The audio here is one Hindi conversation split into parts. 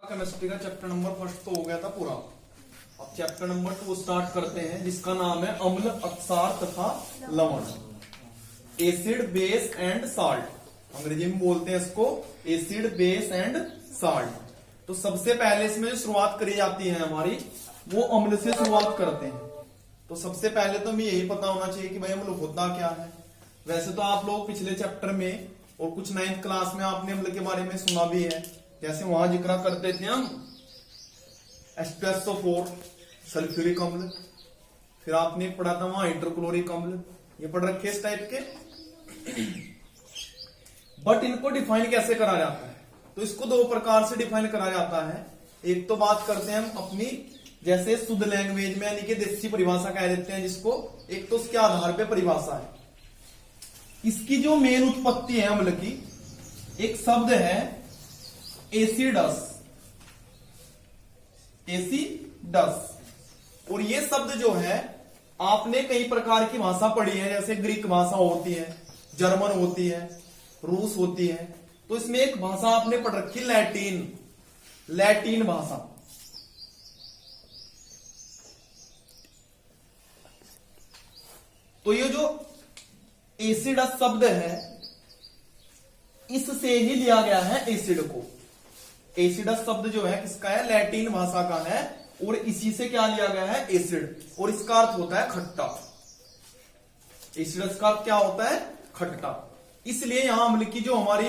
केमिस्ट्री का चैप्टर नंबर फर्स्ट तो हो गया था पूरा। अब चैप्टर नंबर 2 स्टार्ट करते हैं, जिसका नाम है अम्ल, अक्षार तथा लवण, एसिड, बेस एंड साल्ट। अंग्रेजी में बोलते हैं इसको एसिड, बेस एंड साल्ट। तो सबसे पहले इसमें जो शुरुआत करी जाती है हमारी, वो अम्ल से शुरुआत करते हैं। तो सबसे पहले तो हमें यही पता होना चाहिए कि भाई अम्ल होता क्या है। वैसे तो आप लोग पिछले चैप्टर में और कुछ 9th क्लास में आपने अम्ल के बारे में सुना भी है। जैसे वहां जिक्र करते थे हम H2SO4 सल्फ्यूरिक अम्ल, फिर आपने पढ़ा था वहां हाइड्रोक्लोरिक अम्ल, ये पढ़ रखे इस टाइप के। बट इनको डिफाइन कैसे करा जाता है, तो इसको दो प्रकार से डिफाइन करा जाता है। एक तो बात करते हैं हम अपनी जैसे शुद्ध लैंग्वेज में, यानी कि देसी परिभाषा कह देते हैं जिसको। एक तो उसके आधार पे परिभाषा है। इसकी जो मेन उत्पत्ति है अम्ल की, एक शब्द है एसिडस, एसिडस। और ये शब्द जो है आपने कई प्रकार की भाषा पढ़ी है, जैसे ग्रीक भाषा होती है, जर्मन होती है, रूस होती है। तो इसमें एक भाषा आपने पढ़ रखी लैटिन, लैटिन भाषा। तो ये जो एसिडस शब्द है, इससे ही लिया गया है एसिड को। एसिडस शब्द जो है किसका है, लैटिन भाषा का है, और इसी से क्या लिया गया है, एसिड। और इसका अर्थ होता है खट्टा। एसिडस का अर्थ क्या होता है, खट्टा। इसलिए यहां अम्ल की जो हमारी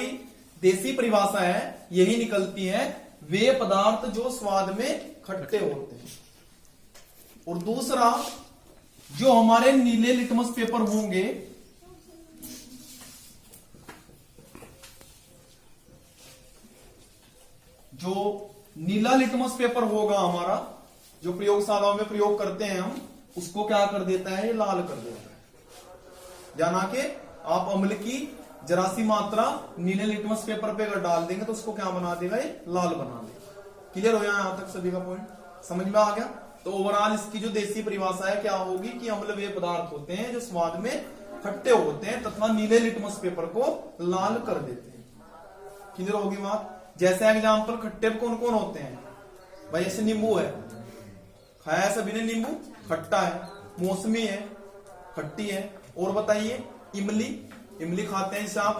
देसी परिभाषा है यही निकलती है, वे पदार्थ जो स्वाद में खट्टे होते हैं। और दूसरा, जो हमारे नीले लिटमस पेपर होंगे, जो नीला लिटमस पेपर होगा हमारा, जो प्रयोगशालाओं में प्रयोग करते हैं हम, उसको क्या कर देता है, ये लाल कर देता है। जाना कि आप अम्ल की जरा सी मात्रा नीले लिटमस पेपर पे अगर डाल देंगे तो उसको क्या बना देगा, ये लाल बना देगा। क्लियर हो गया यहां तक सभी का पॉइंट समझ में आ गया। तो ओवरऑल इसकी जो देसी परिभाषा है क्या होगी कि अम्ल वे पदार्थ होते हैं जो स्वाद में खट्टे होते हैं तथा नीले लिटमस पेपर को लाल कर देते हैं। क्लियर होगी बात। जैसे एग्जाम्पल, खट्टे कौन कौन होते हैं भाई, जैसे नींबू है, खाया है सभी ने नींबू, खट्टा है। मौसमी है, खट्टी है। और बताइए इमली, इमली खाते हैं इसे आप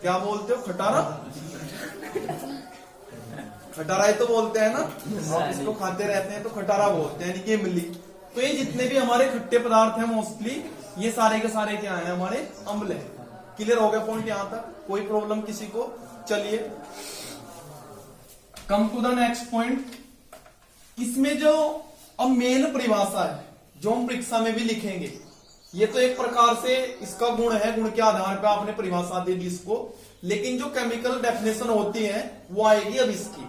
क्या बोलते हो, खटारा, खटारा ही तो बोलते हैं ना, आप इसको खाते रहते हैं तो खटारा बोलते हैं, यानी कि इमली। तो ये जितने भी हमारे खट्टे पदार्थ हैं मोस्टली, ये सारे के सारे क्या है, हमारे अम्ल है। क्लियर हो गया पॉइंट यहां तक, कोई प्रॉब्लम किसी को। चलिए come to the next point. इसमें जो अब मेन परिभाषा है जो हम परीक्षा में भी लिखेंगे, ये तो एक प्रकार से इसका गुण है, गुण के आधार पर आपने परिभाषा दे दी इसको। लेकिन जो केमिकल डेफिनेशन होती है वो आएगी अब इसकी।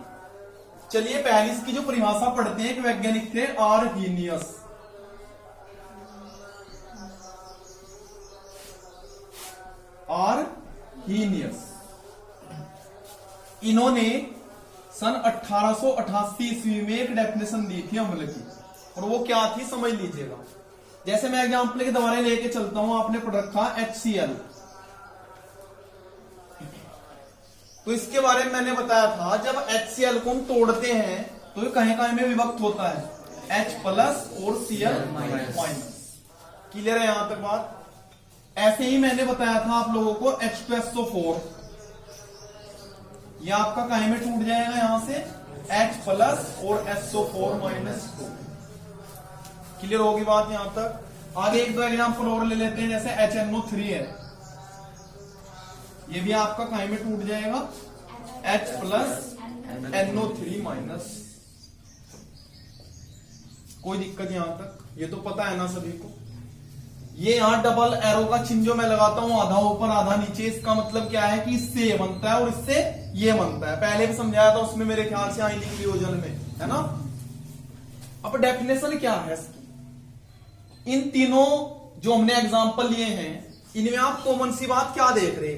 चलिए पहले इसकी जो परिभाषा पढ़ते हैं, एक वैज्ञानिक थे आर्हीनियस। आर्हीनियस, इन्होंने सन 1888 ईस्वी में एक डेफिनेशन दी थी अम्ल की, और वो क्या थी समझ लीजिएगा। जैसे मैं एग्जांपल के द्वारा लेके चलता हूं, आपने पढ़ रखा HCl। तो इसके बारे में मैंने बताया था, जब HCl को हम तोड़ते हैं तो ये कहीं कहीं में विभक्त होता है, H+ और Cl-। क्लियर है यहां तक बात। ऐसे ही मैंने बताया था आप लोगों को H2SO4, यह आपका कहीं में टूट जाएगा यहां से H+ और SO4-2। क्लियर होगी बात यहां तक। आगे एक दो एग्जांपल और ले लेते हैं, जैसे HNO3 है, ये भी आपका कहीं में टूट जाएगा H+ NO3-। कोई दिक्कत यहां तक, ये तो पता है ना सभी को। ये यहां डबल एरो का चिन्ह जो मैं लगाता हूं, आधा ऊपर आधा नीचे, इसका मतलब क्या है कि इससे ये बनता है और इससे ये बनता है। पहले भी समझाया था उसमें मेरे ख्याल से आयनिक वियोजन में, है ना। अब डेफिनेशन क्या है इसकी, इन तीनों जो हमने एग्जांपल लिए हैं, इनमें आप कॉमन सी बात क्या देख रहे,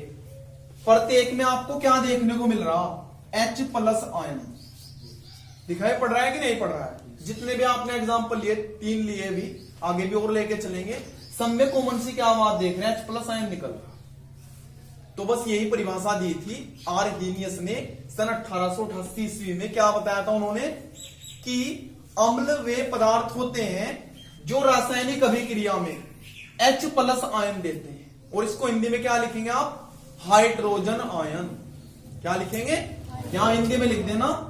प्रत्येक में आपको क्या देखने को मिल रहा, H+ आयन दिखाई पड़ रहा है कि नहीं पड़ रहा है। जितने भी आपने एग्जांपल लिए, 3 लिए भी, आगे भी और लेके चलेंगे, सब में कॉमन सी क्या बात देख रहे हैं, H+ आयन निकल रहा। तो बस यही परिभाषा दी थी आर्हीनियस ने सन 1888 ईस्वी में क्या बताया था उन्होंने कि अम्ल वे पदार्थ होते हैं जो रासायनिक अभिक्रिया में H+ आयन देते हैं। और इसको हिंदी में क्या लिखेंगे आप? Hydrogen ion. क्या लिखेंगे? यहां हिंदी में लिख देना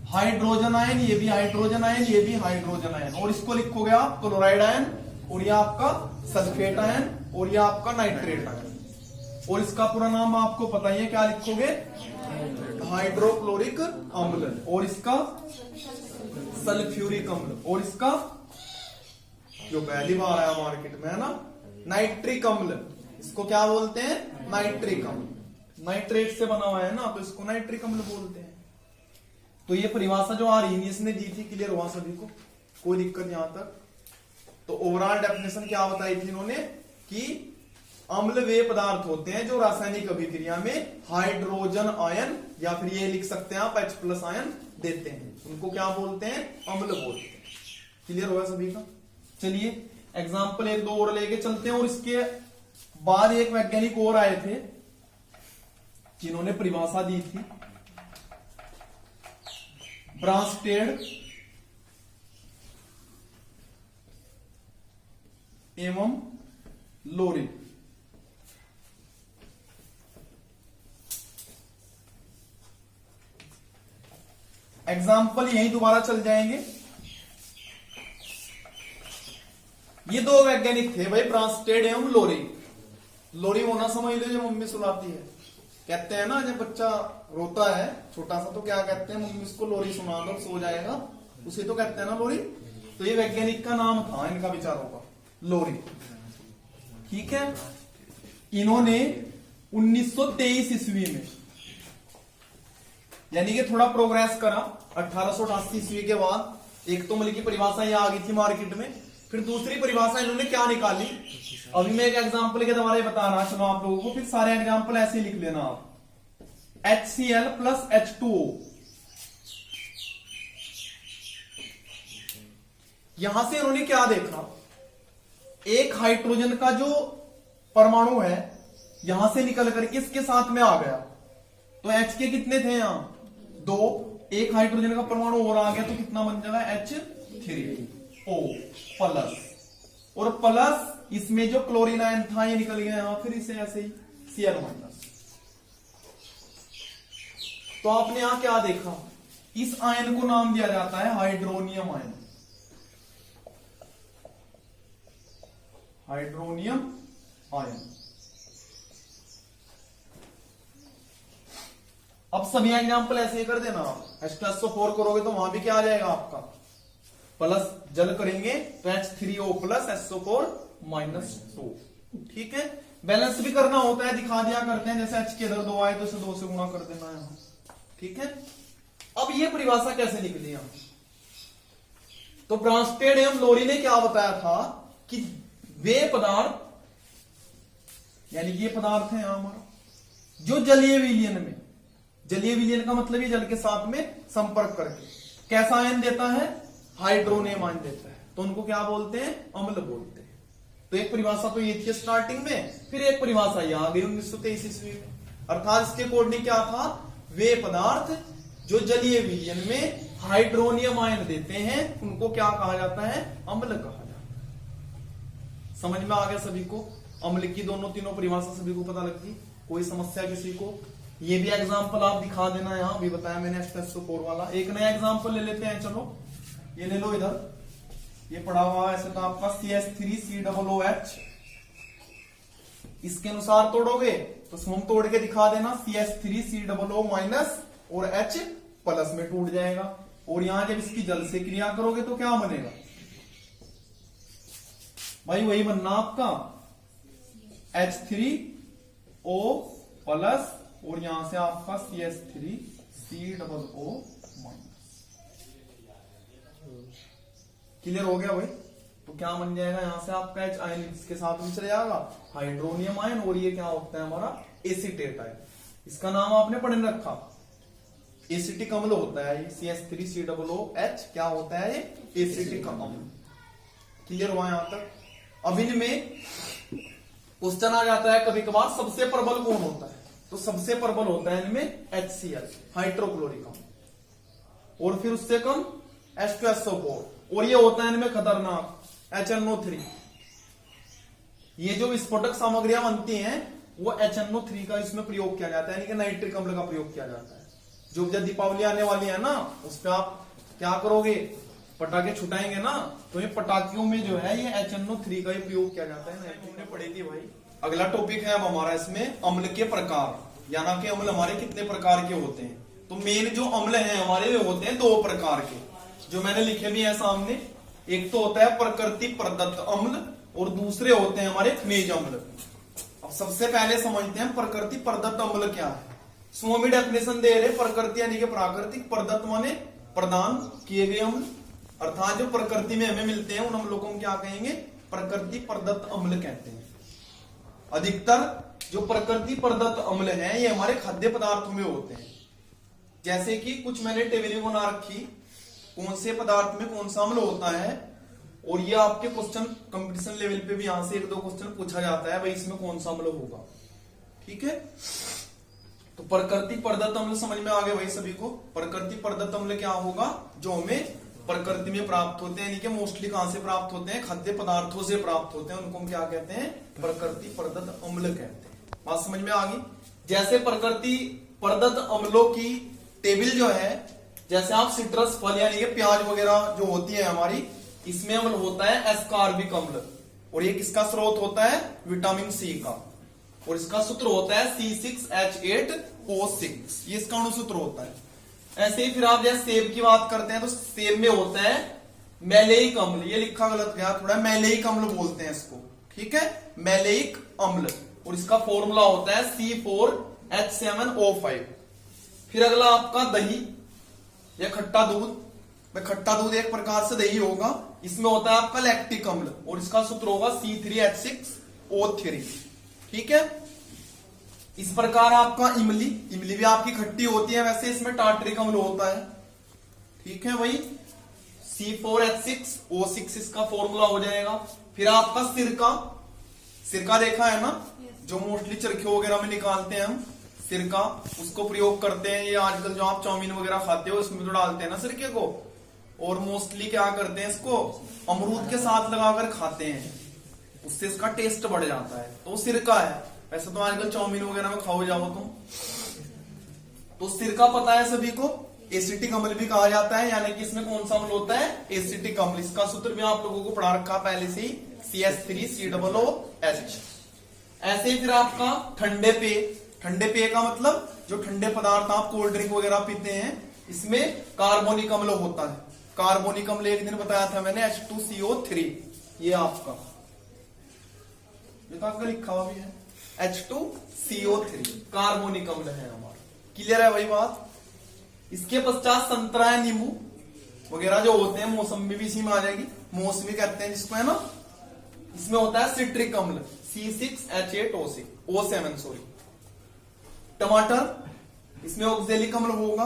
हाइड्रोजन आयन, ये भी हाइड्रोजन आयन, ये भी हाइड्रोजन आयन। और इसको लिखोगे आप क्लोराइड आयन, और ये आपका सल्फेट आयन, और ये आपका नाइट्रेट आयन। और इसका पूरा नाम आपको पता ही है, क्या लिखोगे? हाइड्रोक्लोरिक अम्ल, और इसका सल्फ्यूरिक अम्ल, और इसका जो पहली बार आया मार्केट में है ना, नाइट्रिक अम्ल। इसको क्या बोलते हैं? नाइट्रिक अम्ल। नाइट्रेट से बना हुआ है ना, तो इसको नाइट्रिक अम्ल बोलते हैं। तो ये परिभाषा जो आर्हेनियस ने दी थी, क्लियर हुआ सभी को? कोई दिक्कत यहां तक? तो ओवरऑल डेफिनेशन क्या बताई थी इन्होंने कि अम्ल वे पदार्थ होते हैं जो रासायनिक अभिक्रिया में हाइड्रोजन आयन या फिर ये लिख सकते हैं आप H+ आयन देते हैं, उनको क्या बोलते हैं? अम्ल बोलते हैं। क्लियर हुआ सभी का? चलिए एग्जाम्पल एक दो और लेके चलते हैं। और इसके बाद एक वैज्ञानिक और आए थे जिन्होंने परिभाषा दी थी, ब्रांस्टेड एवं लोरी। एग्जाम्पल यही दोबारा चल जाएंगे। ये दो वैज्ञानिक थे भाई, ब्रांस्टेड एवं लोरी। लोरी वो ना समझ लो जो मम्मी सुनाती है। कहते हैं ना जब बच्चा रोता है छोटा सा, तो क्या कहते हैं? मम्मी उसको लोरी सुना दो, सो जाएगा, उसे तो कहते हैं ना लोरी। तो ये वैज्ञानिक का नाम था इनका विचारों का, लोरी। ठीक है। इन्होंने 1923 ईस्वी में, यानी कि थोड़ा प्रोग्रेस करा 1888 ईस्वी के बाद। एक तो मतलब की परिभाषा ये आ गई थी मार्केट में, फिर दूसरी परिभाषा इन्होंने क्या निकाली, अभी मैं एक एग्जांपल के द्वारा बता रहा चलो आप लोगों को, फिर सारे एग्जांपल ऐसे ही लिख लेना आप। HCl + H2O। यहां से इन्होंने क्या देखा, एक हाइड्रोजन का जो परमाणु है यहां से निकल करके इसके साथ में आ गया, तो H के कितने थे यहां? 2। एक हाइड्रोजन का परमाणु और आ गया तो कितना बन जाएगा? H3O+, और प्लस इसमें जो क्लोरीन आयन था ये निकल गया यहां, फिर इसे ऐसे ही Cl-। तो आपने यहां क्या देखा, इस आयन को नाम दिया जाता है हाइड्रोनियम आयन। Hydronium ion. अब सभी एग्जांपल ऐसे ही कर देना आप। H+SO4 करोगे तो वहां भी क्या आ जाएगा आपका? प्लस जल करेंगे तो H3O+ SO4-2। ठीक है। बैलेंस भी करना होता है, दिखा दिया करते हैं, जैसे H के इधर 2 आए तो इसे 2 से गुणा कर देना है। ठीक है। अब ये परिभाषा कैसे निकली यहां? तो ब्रांस्टेड एवं लोरी ने क्या बताया था कि वे पदार्थ, यानी कि ये पदार्थ है यहां हमारा, जो जलीय विलयन में, जलीय विलयन का मतलब ये जल के साथ में संपर्क करके कैसा आयन देता है? हाइड्रोनियम आयन देता है, तो उनको क्या बोलते हैं? अम्ल बोलते हैं। तो एक परिभाषा तो ये थी स्टार्टिंग में, फिर एक परिभाषा ये आ गई 1923 ईस्वी में। अर्थात इसके अकॉर्डिंग क्या था, वे पदार्थ जो जलीय विलयन में हाइड्रोनियम आयन देते हैं उनको क्या कहा जाता है? अम्ल कहा जाता है। समझ में आ गया सभी को? अम्ल की दोनों तीनों परिभाषा सभी को पता लगती? कोई समस्या किसी को? ये भी एग्जाम्पल आप दिखा देना, यहां भी बताया मैंने H+SO4 वाला। एक नया एग्जाम्पल ले लेते हैं, चलो ये ले लो इधर, ये पढ़ा हुआ ऐसे तो आपका CH3COOH। इसके अनुसार तोड़ोगे तो हम तोड़ के दिखा देना, CH3COO- और H+ में टूट जाएगा। और यहां जब इसकी जल से क्रिया करोगे तो क्या बनेगा भाई? वही बनना आपका H3O+ और यहां से आपका CH3COO-। क्लियर हो गया भाई? तो क्या बन जाएगा यहां से आपका H आयन इसके साथ में चले जाएगा हाइड्रोनियम आयन, और ये क्या होता है हमारा? Acetate ion. इसका नाम आपने पढ़ रखा, एसिटिक अम्ल होता है। CH3COOH क्या होता है? एसिटिक अम्ल। क्लियर हुआ यहां तक? अब इनमें क्वेश्चन आ जाता है कभी कभार, सबसे प्रबल कौन होता है? तो सबसे प्रबल होता है इनमें HCl, हाइड्रोक्लोरिक अम्ल, और फिर उससे कम H2SO4, और ये होता है इनमें खतरनाक HNO3। ये जो विस्फोटक सामग्रियां बनती हैं वो HNO3 का इसमें प्रयोग किया जाता है, यानी कि नाइट्रिक अम्ल का प्रयोग किया जाता है। जो जब दीपावली आने वाली है ना, उस पर आप क्या करोगे, पटाखे छुटाएंगे ना, तो ये पटाखियों में जो है ये HNO3 का ही प्रयोग किया जाता है। हमने पढ़ी थी भाई। अगला टॉपिक है अब हमारा इसमें अम्ल के प्रकार, यानी कि अम्ल हमारे कितने प्रकार के होते हैं। तो मेन जो अम्ल हैं हमारे वे होते हैं 2 प्रकार के, जो मैंने लिखे भी है सामने। एक तो होता है प्रकृति प्रदत्त अम्ल और दूसरे होते हैं हमारे खनिज अम्ल। अब सबसे पहले समझते हैं प्रकृति प्रदत्त अम्ल क्या है। स्वामी डेफिनेशन दे रहे, प्रकृति यानी कि प्राकृतिक, प्रदत्त माने प्रदान किए गए अम्ल, अर्थात जो प्रकृति में हमें मिलते हैं उन अम्लों को हम क्या कहेंगे, प्रकृति प्रदत्त अम्ल कहते हैं। अधिकतर जो प्रकृति प्रदत्त अम्ल हैं ये हमारे खाद्य पदार्थों में होते हैं। जैसे कि कुछ मैंने टेबल बना रखी, कौन से पदार्थ में कौन सा अम्ल होता है, और ये आपके क्वेश्चन कंपटीशन लेवल पे भी यहां से 1-2 क्वेश्चन पूछा जाता है, भाई इसमें कौन सा अम्ल होगा। ठीक है, तो प्रकृति प्रदत्त अम्ल समझ में आ गए भाई सभी को। प्रकृति प्रदत्त अम्ल क्या होगा, जो हमें प्रकृति में प्राप्त होते हैं, यानी कि मोस्टली कहां से प्राप्त होते हैं, खाद्य पदार्थों से प्राप्त होते हैं, उनको हम क्या कहते हैं, प्रकृति प्रदत्त अम्ल कहते हैं। बात समझ में आ गई। जैसे प्रकृति प्रदत्त अम्लों की टेबल जो है, जैसे आप सिट्रस फल यानी कि प्याज वगैरह जो होती है हमारी, इसमें अम्ल होता है एस्कॉर्बिक अम्ल, और ये किसका स्रोत होता है, विटामिन सी का, और इसका सूत्र होता है C6H8O6, ये इसका अणुसूत्र होता है। ऐसे ही फिर आप जैसे सेब की बात करते हैं तो सेब में होता है मैलेइक अम्ल, ये लिखा गलत गया थोड़ा, मैलेइक अम्ल बोलते हैं इसको, ठीक है, मैलेइक अम्ल, और इसका फॉर्मूला होता है C4H7O5। फिर अगला आपका दही या खट्टा दूध, खट्टा दूध एक प्रकार से दही होगा, इसमें होता है आपका लैक्टिक अम्ल, और इसका सूत्र होगा C3H6O3। ठीक है, इस प्रकार आपका इमली, इमली भी आपकी खट्टी होती है, वैसे इसमें टार्टरिक अम्ल होता है। ठीक है भाई, C4H6O6 इसका फॉर्मूला हो जाएगा। फिर आपका सिरका, सिरका देखा है ना, जो मोस्टली चरखे वगैरह में निकालते हैं हम सिरका, उसको प्रयोग करते हैं। ये आजकल जो आप चाउमीन वगैरह खाते हो इसमें तो डालते हैं ना सिरके को, और मोस्टली क्या करते हैं, इसको अमरूद के साथ लगाकर खाते हैं, उससे इसका टेस्ट बढ़ जाता है, तो सिरका है। वैसे तो आजकल चाउमीन वगैरह में खाओ जाओ तुम, तो सिरका पता है सभी को, एसिटिक अम्ल भी कहा जाता है, यानी कि इसमें कौन सा अम्ल होता है, एसिटिक अम्ल। इसका सूत्र भी आप लोगों को पढ़ा रखा पहले से ही, CH3COOH। ऐसे ही फिर आपका ठंडे पेय, ठंडे पेय का मतलब जो ठंडे पदार्थ आप कोल्ड ड्रिंक वगैरह पीते हैं, इसमें कार्बोनिक अम्ल होता है। कार्बोनिक अम्ल एक दिन बताया था मैंने, H2CO3, ये आपका लिखा हुआ भी है, H2CO3 कार्बोनिक अम्ल है हमारा। क्लियर है भाई बात। इसके पश्चात संतरा है, नींबू वगैरह जो होते हैं, मौसमी भी इसी में आ जाएगी, मौसमी कहते हैं जिसको, है ना, इसमें होता है सिट्रिक अम्ल, C6H8O7 सॉरी। टमाटर, इसमें ऑक्जेलिक अम्ल होगा,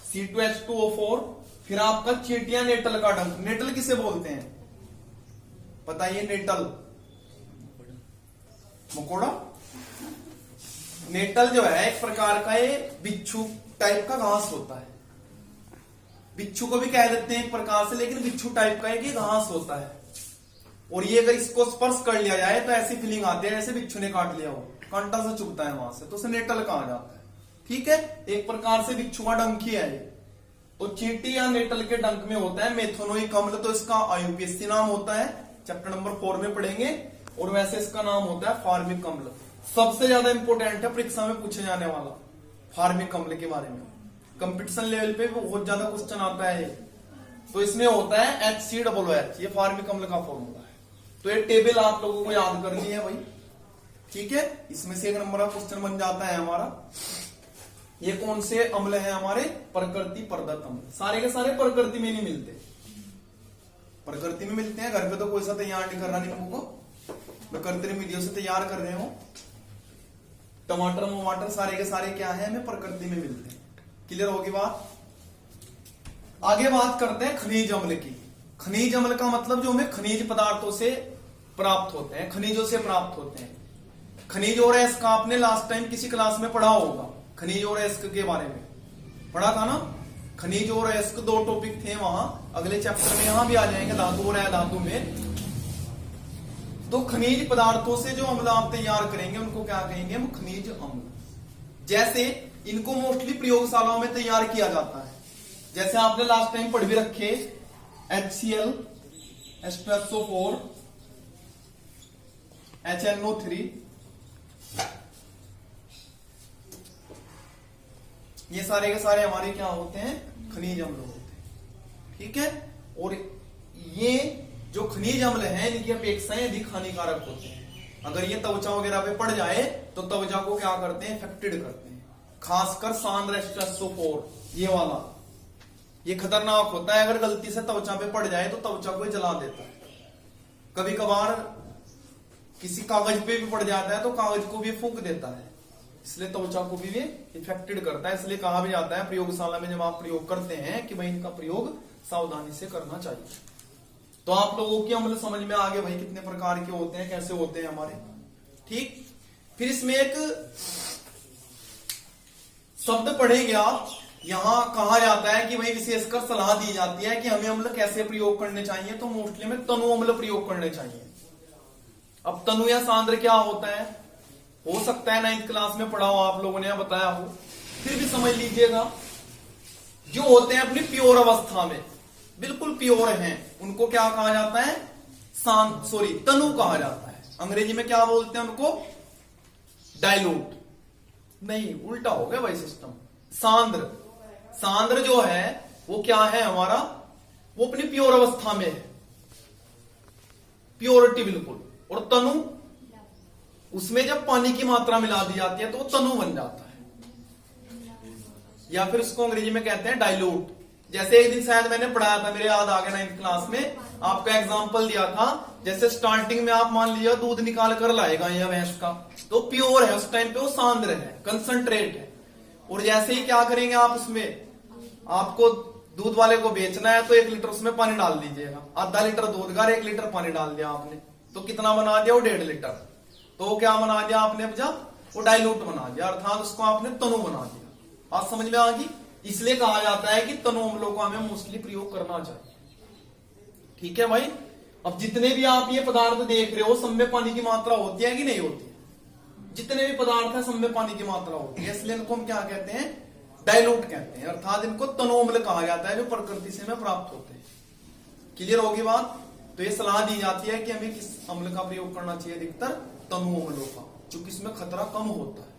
C2H2O4। फिर आपका चींटियां नेटल का डंक, नेटल किसे बोलते हैं बताइए, नेटल मकोड़ा। नेटल जो है एक प्रकार का ये बिच्छू टाइप का घास होता है, बिच्छू को भी कह देते हैं एक प्रकार से, लेकिन बिच्छू टाइप का एक घास होता है, और ये अगर इसको स्पर्श कर लिया जाए तो ऐसी फीलिंग आती है जैसे बिच्छू ने काट लिया हो, कांटा से चुभता है वहां से, तो उसे नेटल कहा जाता है। ठीक है, एक प्रकार से बिच्छू का डंक ही है ये। तो चींटी या नेटल के डंक में होता है मेथोनोइक अम्ल, तो इसका IUPAC नाम होता है, चैप्टर नंबर 4 में पढ़ेंगे, और वैसे इसका नाम होता है फार्मिक अम्ल। सबसे ज्यादा इंपॉर्टेंट है, परीक्षा में पूछे जाने वाला फार्मिक अम्ल के बारे में, कंपटीशन लेवल पे बहुत ज्यादा क्वेश्चन आता है। तो इसमें होता है HCOOH, ये फार्मिक अम्ल का फॉर्मूला है। तो ये टेबल आप लोगों को याद करनी है भाई, ठीक है, इसमें से 1 नंबर का क्वेश्चन बन जाता है हमारा। ये कौन से अम्ल है हमारे, प्रकृति प्रदत्त अम्ल। सारे के सारे प्रकृति में नहीं मिलते, प्रकृति में मिलते हैं, घर पे तो कोई सा तैयार नहीं कर रहा नींबू को, मैं कृत्रिम विधियों से तैयार कर रहे हो। टमाटर वमाटर सारे के सारे क्या है, हमें प्रकृति में मिलते हैं। क्लियर होगी बात। आगे बात करते हैं खनिज अम्ल की। खनिज अम्ल का मतलब जो हमें खनिज पदार्थों से प्राप्त होते हैं, खनिजों से प्राप्त होते हैं। खनिज और अयस्क का आपने लास्ट टाइम किसी क्लास में पढ़ा होगा, खनिज और अयस्क के बारे में पढ़ा था ना। खनिज और अयस्क दो टॉपिक थे वहां, अगले चैप्टर में यहां भी आ जाएंगे धातु और अधातु में। तो खनिज पदार्थों से जो अम्ल आप तैयार करेंगे उनको क्या कहेंगे हम, खनिज अम्ल। जैसे इनको मोस्टली प्रयोगशालाओं में तैयार किया जाता है, जैसे आपने लास्ट टाइम पढ़ भी रखे HCl H2SO4 HNO3, ये सारे के सारे हमारे क्या होते हैं, खनिज अम्ल होते हैं। ठीक है, और ये जो खनिज अम्ल हैं इनकी अपेक्षाएं अधिक हानिकारक होते हैं। अगर ये त्वचा वगैरह पे पड़ जाए तो त्वचा को क्या करते हैं, इफेक्टेड करते हैं। खासकर सांद्र H2SO4 ये वाला, ये खतरनाक होता है। अगर गलती से त्वचा पे पड़ जाए तो त्वचा को जला देता है। कभी कभार किसी कागज पे भी पड़ जाता है तो कागज को भी फूंक देता है, इसलिए त्वचा को भी इफेक्टेड करता है। इसलिए कहा भी जाता है प्रयोगशाला में जब आप प्रयोग करते हैं कि भाई इनका प्रयोग सावधानी से करना चाहिए। तो आप लोगों की अम्ल समझ में आ गए भाई कितने प्रकार के होते हैं, कैसे होते हैं हमारे। ठीक, फिर इसमें एक शब्द पढ़ेंगे आप, यहां कहा जाता है कि भाई विशेषकर सलाह दी जाती है कि हमें अम्ल कैसे प्रयोग करने चाहिए, तो मोस्टली में तनु अम्ल प्रयोग करने चाहिए। अब तनु या सांद्र क्या होता है, हो सकता है 9th क्लास में पढ़ा हो आप लोगों ने, बताया हो, फिर भी समझ लीजिएगा। जो होते हैं अपनी प्योर अवस्था में, बिल्कुल प्योर हैं, उनको क्या कहा जाता है, तनु कहा जाता है। अंग्रेजी में क्या बोलते हैं उनको, डाइल्यूट। नहीं, उल्टा हो गया भाई सिस्टम। सांद्र जो है वो क्या है हमारा, वो अपनी प्योर अवस्था में है, प्योरिटी बिल्कुल। और तनु, उसमें जब पानी की मात्रा मिला दी जाती है तो वो तनु बन जाता है, या फिर उसको अंग्रेजी में कहते हैं डाइल्यूट। जैसे एक दिन शायद मैंने पढ़ाया था, मेरे याद आ गया 9th क्लास में, आपका एग्जांपल दिया था। जैसे स्टार्टिंग में आप मान लीजिए दूध निकाल कर लाएगा या भैंस का, तो प्योर है, उस टाइम पे वो सांद्र है, कंसंट्रेट है। और जैसे ही क्या करेंगे आप, उसमें आपको दूध वाले को बेचना है तो 1 लीटर उसमें पानी डाल दीजिएगा। आधा लीटर दूध का 1 लीटर पानी डाल दिया आपने, तो कितना बना दिया, वो 1.5 लीटर। तो क्या बना दिया आपने, वो डाइल्यूट बना दिया, अर्थात उसको आपने तनु बना दिया। बात समझ में आ गई। इसलिए कहा जाता है कि तनु अम्लों को हमें मोस्टली प्रयोग करना चाहिए। ठीक है भाई। अब जितने भी आप ये पदार्थ देख रहे हो, सब में पानी की मात्रा होती है कि नहीं होती है, जितने भी पदार्थ है सब में पानी की मात्रा होती है, इसलिए इनको हम क्या कहते हैं, डाइल्यूट कहते हैं, अर्थात इनको तनु अम्ल कहा जाता है, जो प्रकृति से हमें प्राप्त होते हैं। क्लियर होगी बात। तो ये सलाह दी जाती है कि हमें किस अम्ल का प्रयोग करना चाहिए, अधिकतर तनु अम्लों का, क्योंकि इसमें खतरा कम होता है।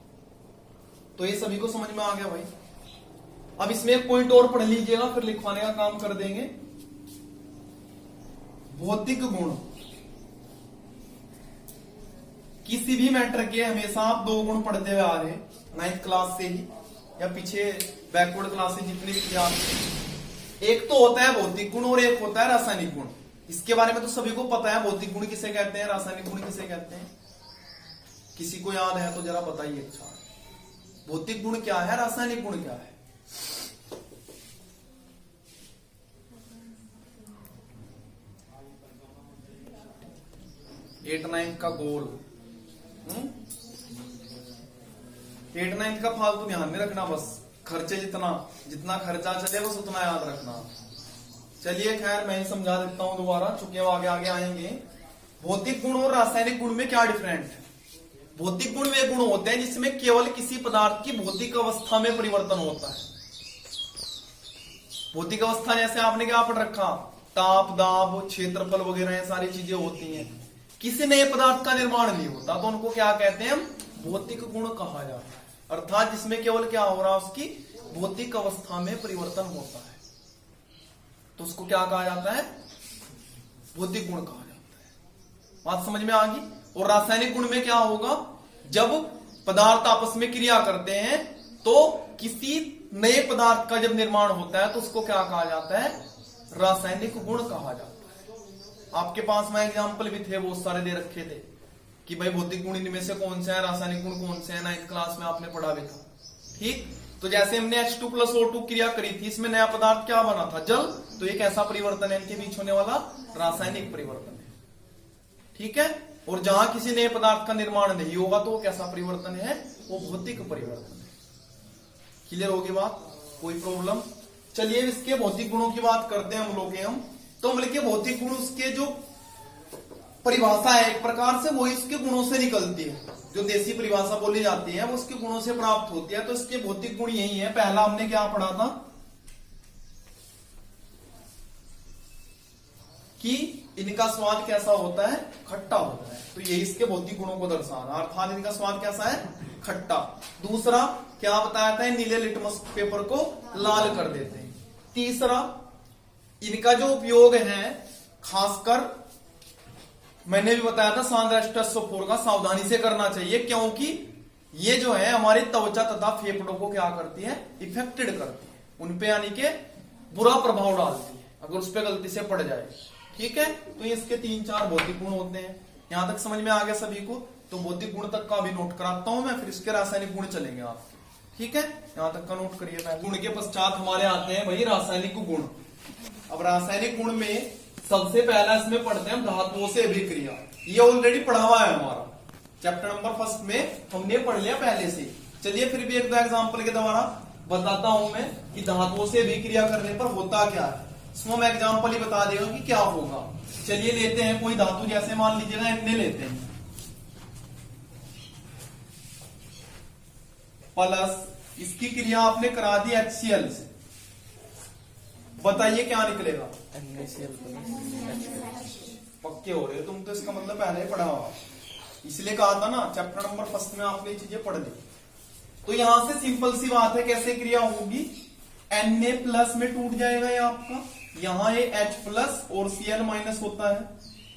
तो ये सभी को समझ में आ गया भाई। अब इसमें एक पॉइंट और पढ़ लीजिएगा, फिर लिखवाने का काम कर देंगे। भौतिक गुण, किसी भी मैटर के हमेशा आप 2 गुण पढ़ते हुए आ रहे हैं 9th क्लास से ही, या पीछे बैकवर्ड क्लासेस जितने भी किया। एक तो होता है भौतिक गुण और एक होता है रासायनिक गुण। इसके बारे में तो सभी को पता है, भौतिक गुण किसे कहते हैं, रासायनिक गुण किसे कहते हैं। किसी को याद है तो जरा बताइए। अच्छा, भौतिक गुण क्या है, रासायनिक गुण क्या है। 8-9 का गोल, 8-9 का फालतू ध्यान नहीं रखना, बस खर्चे जितना खर्चा चले बस उतना याद रखना। चलिए खैर मैं ही समझा देता हूं दोबारा, चूंकि आगे आगे आएंगे। भौतिक गुण और रासायनिक गुण में क्या डिफरेंट है। भौतिक गुण वे गुण होते हैं जिसमें केवल किसी पदार्थ की भौतिक अवस्था में परिवर्तन होता है। भौतिक अवस्था जैसे आपने क्या पढ़ रखा, ताप, दाब, क्षेत्रफल वगैरह सारी चीजें होती हैं, किसी नए पदार्थ का निर्माण नहीं होता, तो उनको क्या कहते हैं, भौतिक गुण कहा जाता है। अर्थात जिसमें केवल क्या हो रहा है, उसकी भौतिक अवस्था में परिवर्तन होता है, तो उसको क्या कहा जाता है, भौतिक गुण कहा जाता है। बात समझ में आ गई। और रासायनिक गुण में क्या होगा, जब पदार्थ आपस में क्रिया करते हैं तो किसी नए पदार्थ का जब निर्माण होता है तो उसको क्या कहा जाता है, रासायनिक गुण कहा जाता है। आपके पास में एग्जाम्पल भी थे, बहुत सारे दे रखे थे कि भाई भौतिक गुण इनमें से कौन से है, रासायनिक गुण कौन से है, 9th क्लास में आपने पढ़ा भी था। ठीक, तो जैसे हमने H2+O2 क्रिया करी थी, इसमें नया पदार्थ क्या बना था, जल। तो एक ऐसा परिवर्तन है इनके बीच होने वाला, रासायनिक परिवर्तन है। ठीक है, और जहां किसी नए पदार्थ का निर्माण नहीं होगा तो वो कैसा परिवर्तन है, वो भौतिक परिवर्तन है। क्लियर होगी बात, कोई प्रॉब्लम? चलिए इसके भौतिक गुणों की बात करते हैं हम लोग हम। तो मतलब के भौतिक गुण उसके जो परिभाषा है एक प्रकार से वो इसके गुणों से निकलती है, जो देसी परिभाषा बोली जाती है वो उसके गुणों से प्राप्त होती है। तो इसके भौतिक गुण यही है। पहला हमने क्या पढ़ा था कि इनका स्वाद कैसा होता है, खट्टा होता है। तो ये इसके भौतिक गुणों को दर्शा रहा, अर्थात इनका स्वाद कैसा है, खट्टा। दूसरा क्या बताया था, नीले लिटमस पेपर को लाल कर देते हैं। तीसरा इनका जो उपयोग है खासकर मैंने भी बताया था सांद्रष्टस्वपोर का सावधानी से करना चाहिए, क्योंकि ये जो है हमारी त्वचा तथा फेफड़ों को क्या करती है, इफेक्टेड करती है, उनपे यानी कि बुरा प्रभाव डालती है अगर उस पर गलती से पड़ जाए। ठीक है, तो इसके 3-4 भौतिक गुण होते हैं। यहां तक समझ में आ गया सभी को? तो भौतिक गुण तक का भी नोट कराता हूं मैं, फिर इसके रासायनिक गुण चलेंगे आपके। ठीक है, यहां तक का नोट करिए। गुण के पश्चात हमारे आते हैं भाई रासायनिक गुण। अब रासायनिक गुण में सबसे पहला इसमें पढ़ते हैं धातुओं से अभिक्रिया। ये ऑलरेडी पढ़ा हुआ है हमारा चैप्टर नंबर 1 में, हमने पढ़ लिया पहले से। चलिए फिर भी एक दो एग्जांपल के द्वारा बताता हूं मैं कि धातुओं से अभिक्रिया करने पर होता क्या है। इसमें मैं एग्जांपल ही बता देगा कि क्या होगा। चलिए लेते हैं कोई धातु, जैसे मान लीजिएगा Na लेते हैं, प्लस इसकी क्रिया आपने करा दी HCl से, बताइए क्या निकलेगा? पक्के हो रहे हो तुम तो, इसका मतलब पहले ही पढ़ा हुआ, इसलिए कहा था ना चैप्टर नंबर 1 में आपने ये चीजें पढ़ ली। तो यहां से सिंपल सी बात है, कैसे क्रिया होगी, Na प्लस में टूट जाएगा ये आपका, यहां ये H प्लस और Cl माइनस होता है,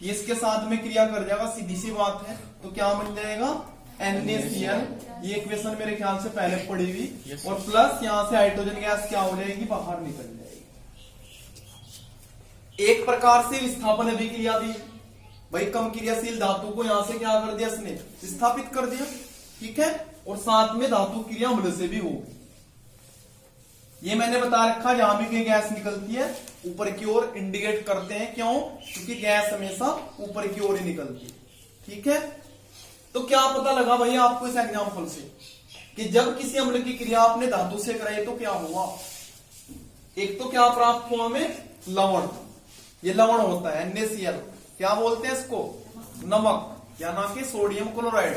ये इसके साथ में क्रिया कर जाएगा, सीधी सी बात है। तो क्या बन जाएगा, NaCl, ये इक्वेशन मेरे ख्याल से पहले पढ़ी हुई, और प्लस यहां से हाइड्रोजन गैस क्या हो जाएगी, बाहर निकल जाएगी। एक प्रकार से विस्थापन अभिक्रिया भी भाई, कम क्रियाशील धातु को यहां से क्या कर दिया, इसने विस्थापित कर दिया। ठीक है, और साथ में धातु क्रिया अम्ल से भी होगी। ये मैंने बता रखा, जहां भी कोई गैस निकलती है ऊपर की ओर इंडिकेट करते हैं, क्यों, क्योंकि गैस हमेशा ऊपर की ओर ही निकलती है। ठीक है, तो क्या पता लगा भाई आपको इस एग्जांपल से कि जब किसी अम्ल की क्रिया आपने धातु से कराई तो क्या हुआ, एक तो क्या प्राप्त हुआ हमें, लवण। ये लवण होता है NaCl, क्या बोलते हैं इसको, नमक, या ना कि सोडियम क्लोराइड।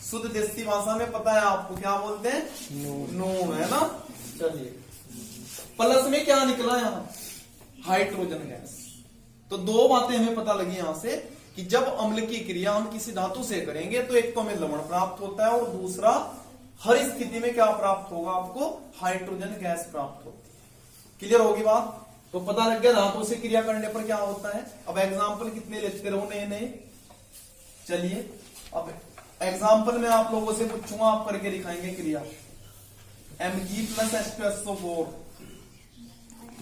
शुद्ध देसी भाषा में पता है आपको क्या बोलते हैं, नून, है ना। चलिए प्लस में क्या निकला यहां, हाइड्रोजन गैस। तो दो बातें हमें पता लगी यहां से कि जब अम्ल की क्रिया हम किसी धातु से करेंगे तो एक तो हमें लवण प्राप्त होता है, और दूसरा हर स्थिति में क्या प्राप्त होगा आपको, हाइड्रोजन गैस प्राप्त होती है। क्लियर होगी बात? तो पता लग गया धातु से क्रिया करने पर क्या होता है। अब एग्जाम्पल कितने लेते रहो नए नए। चलिए अब एग्जाम्पल में आप लोगों से पूछूंगा, आप करके दिखाएंगे क्रिया। Mg plus H2SO4,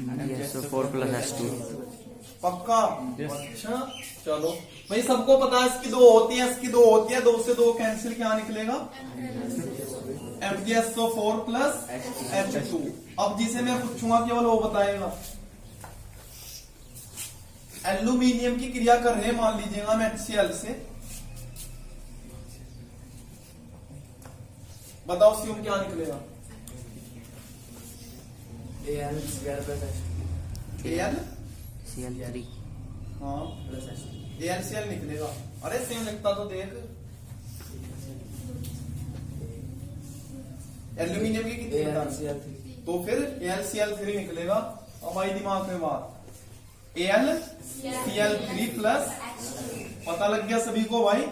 MgSO4 plus H2, पक्का? अच्छा चलो भाई, सबको पता है इसकी दो होती है, इसकी दो होती है, दो से दो कैंसिल, क्या निकलेगा, MgSO4 प्लस H2। अब जिसे मैं पूछूंगा केवल वो बताएगा। एल्यूमिनियम की क्रिया कर रहे हैं मान लीजिएगा हम HCl से, बताओ सीएम क्या निकलेगा, Cl3, हाँ AlCl निकलेगा। अरे सेम लिखता तो देख, एल्यूमिनियम की कितनी बता, तो फिर AlCl3 निकलेगा। अब आई दिमाग में बात, AlCl3 प्लस, पता लग गया सभी को भाई,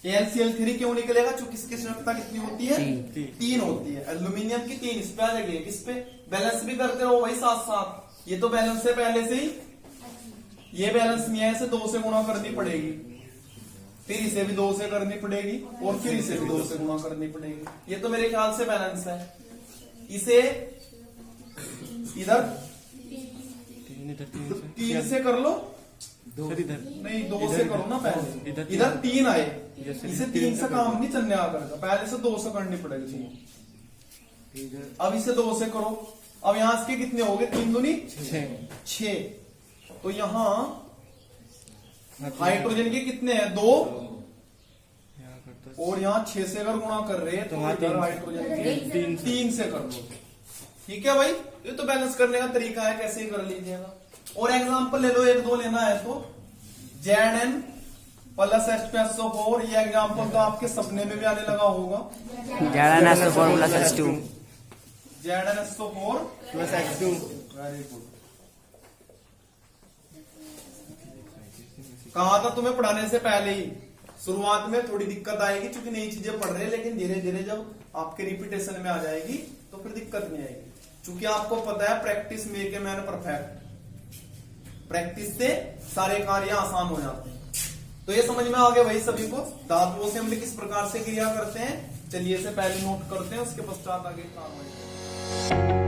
AlCl3 क्यों निकलेगा, चूंकि इसकी संयोजकता कितनी होती है, 3 होती है। एल्यूमिनियम की 3, इस पे आ जाएगी, इस पे बैलेंस भी करते रहो भाई साथ साथ। ये तो बैलेंस है पहले से ही, ये बैलेंस नहीं है, इसे 2 से गुणा करनी पड़ेगी, फिर इसे भी 2 से करनी पड़ेगी, और फिर इसे भी 2 से गुणा करनी पड़ेगी। ये तो मेरे ख्याल से बैलेंस है। इसे इधर 3 से कर लो, नहीं 2 से करो ना, पहले इधर 3 आए, इसे 3 से काम नहीं चलने आ करेगा, पहले से 2 से करनी पड़ेगी। अब इसे 2 से करो, अब यहां इसके कितने हो गए, 3 दूनी 6। तो यहां हाइड्रोजन के कितने हैं? 2 और यहाँ 6 से अगर गुणा कर रहे हैं तो इधर हाइड्रोजन के 3 से कर दो। ठीक है भाई, ये तो बैलेंस करने का तरीका है, कैसे ही कर लीजिएगा। और एग्जांपल ले लो, 1-2 लेना है तो Zn प्लस H2SO4, ये एग्जांपल तो आपके सपने में भी आने लगा होगा। ZnSO4 plus H2 ZnSO4 plus H2। Very good. कहा था तुम्हें पढ़ाने से पहले ही, शुरुआत में थोड़ी दिक्कत आएगी क्योंकि नई चीजें पढ़ रहे हैं, लेकिन धीरे धीरे जब आपके रिपीटेशन में आ जाएगी तो फिर दिक्कत नहीं आएगी, क्योंकि आपको पता है practice make a man perfect. Practice से सारे कार्य आसान हो जाते हैं। तो ये समझ में आ गया भाई सभी को, धातुओं से हम लोग किस प्रकार से क्रिया करते हैं। चलिए इसे पहले नोट करते हैं, उसके पश्चात आगे काम आएगा।